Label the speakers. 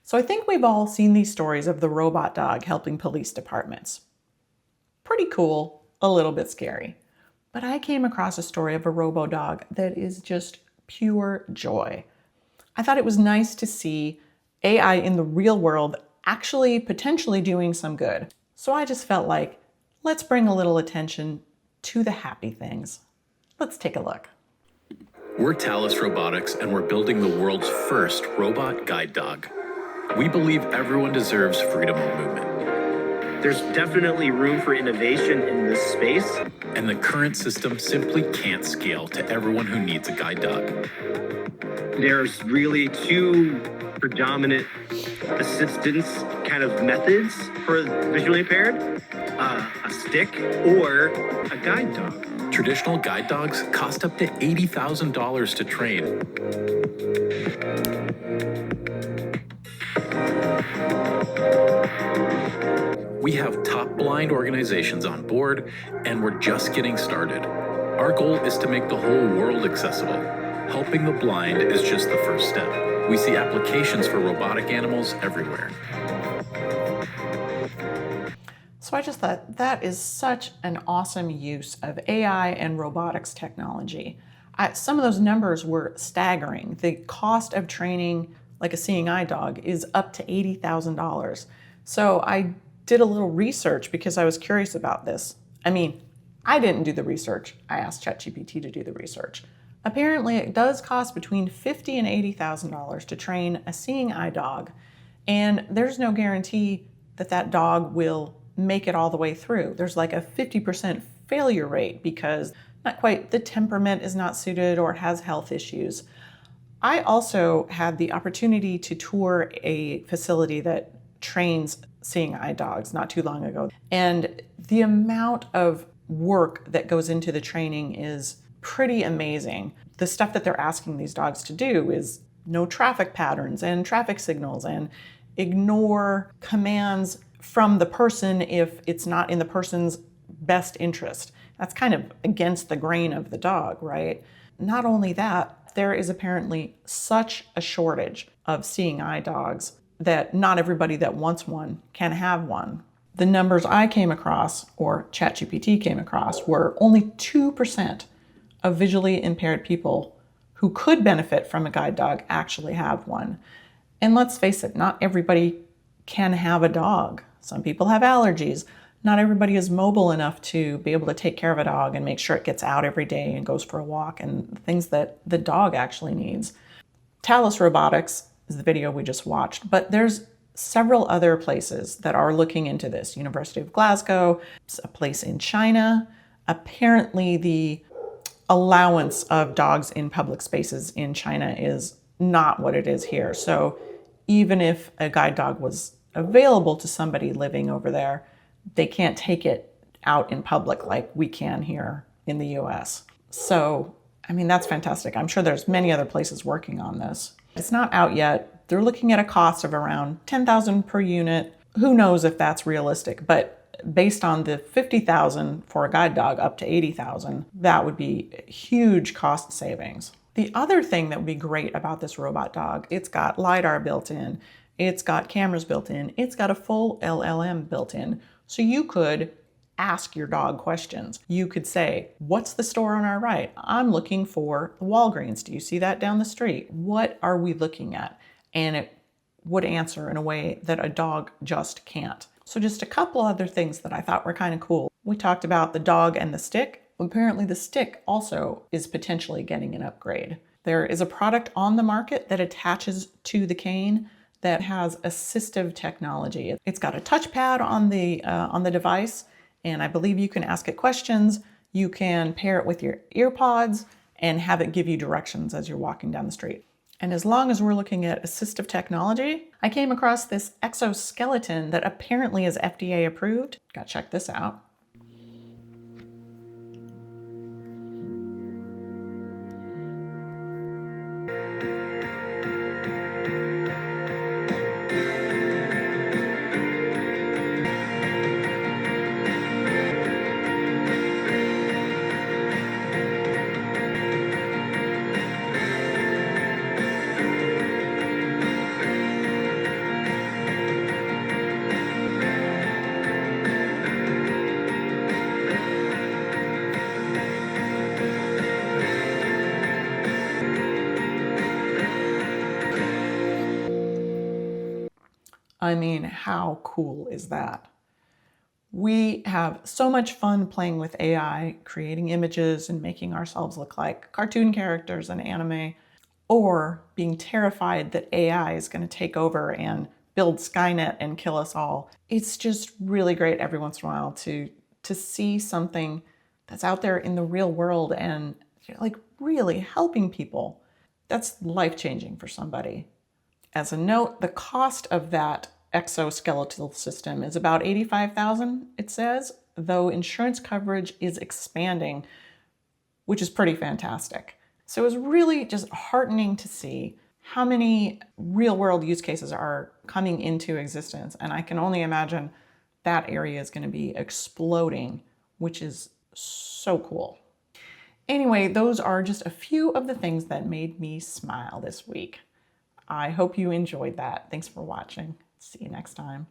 Speaker 1: So I think we've all seen these stories of the robot dog helping police departments. Pretty cool, a little bit scary. But I came across a story of a robo dog that is just pure joy. I thought it was nice to see AI in the real world actually potentially doing some good. So I just felt like, let's bring a little attention to the happy things. Let's take a look.
Speaker 2: We're Talis Robotics, and we're building the world's first robot guide dog. We believe everyone deserves freedom of movement.
Speaker 3: There's definitely room for innovation in this space.
Speaker 2: And the current system simply can't scale to everyone who needs a guide dog.
Speaker 3: There's really two predominant assistance kind of methods for visually impaired, a stick or a guide dog.
Speaker 2: Traditional guide dogs cost up to $80,000 to train. We have top blind organizations on board, and we're just getting started. Our goal is to make the whole world accessible. Helping the blind is just the first step. We see applications for robotic animals everywhere.
Speaker 1: So I just thought that is such an awesome use of AI and robotics technology. Some of those numbers were staggering. The cost of training like a seeing eye dog is up to $80,000. So I did a little research because I was curious about this. I mean, I didn't do the research. I asked ChatGPT to do the research. Apparently, it does cost between $50,000 and $80,000 to train a seeing eye dog, and there's no guarantee that that dog will make it all the way through. There's like a 50% failure rate because not quite the temperament is not suited or has health issues. I also had the opportunity to tour a facility that trains seeing eye dogs not too long ago. And the amount of work that goes into the training is pretty amazing. The stuff that they're asking these dogs to do is know traffic patterns and traffic signals and ignore commands from the person if it's not in the person's best interest. That's kind of against the grain of the dog, right? Not only that, there is apparently such a shortage of seeing eye dogs that not everybody that wants one can have one. The numbers I came across, or ChatGPT came across, were only 2% of visually impaired people who could benefit from a guide dog actually have one. And let's face it, not everybody can have a dog. Some people have allergies. Not everybody is mobile enough to be able to take care of a dog and make sure it gets out every day and goes for a walk and things that the dog actually needs. Talis Robotics is the video we just watched, but there's several other places that are looking into this. University of Glasgow, a place in China. Apparently the allowance of dogs in public spaces in China is not what it is here. So even if a guide dog was available to somebody living over there, they can't take it out in public like we can here in the US. So, I mean, that's fantastic. I'm sure there's many other places working on this. It's not out yet. They're looking at a cost of around $10,000 per unit. Who knows if that's realistic, but based on the $50,000 for a guide dog up to $80,000, that would be huge cost savings. The other thing that would be great about this robot dog, it's got LiDAR built in, it's got cameras built in, it's got a full LLM built in. So you could ask your dog questions. You could say, what's the store on our right? I'm looking for the Walgreens. Do you see that down the street? What are we looking at? And it would answer in a way that a dog just can't. So just a couple other things that I thought were kind of cool. We talked about the dog and the stick. Apparently the stick also is potentially getting an upgrade. There is a product on the market that attaches to the cane that has assistive technology. It's got a touchpad on the device, and I believe you can ask it questions. You can pair it with your ear pods and have it give you directions as you're walking down the street. And as long as we're looking at assistive technology, I came across this exoskeleton that apparently is FDA approved. Gotta check this out. I mean, how cool is that? We have so much fun playing with AI, creating images and making ourselves look like cartoon characters in anime, or being terrified that AI is going to take over and build Skynet and kill us all. It's just really great every once in a while to see something that's out there in the real world and like really helping people. That's life-changing for somebody. As a note, the cost of that exoskeletal system is about $85,000, it says, though insurance coverage is expanding, which is pretty fantastic. So it was really just heartening to see how many real-world use cases are coming into existence, and I can only imagine that area is going to be exploding, which is so cool. Anyway, those are just a few of the things that made me smile this week. I hope you enjoyed that. Thanks for watching. See you next time.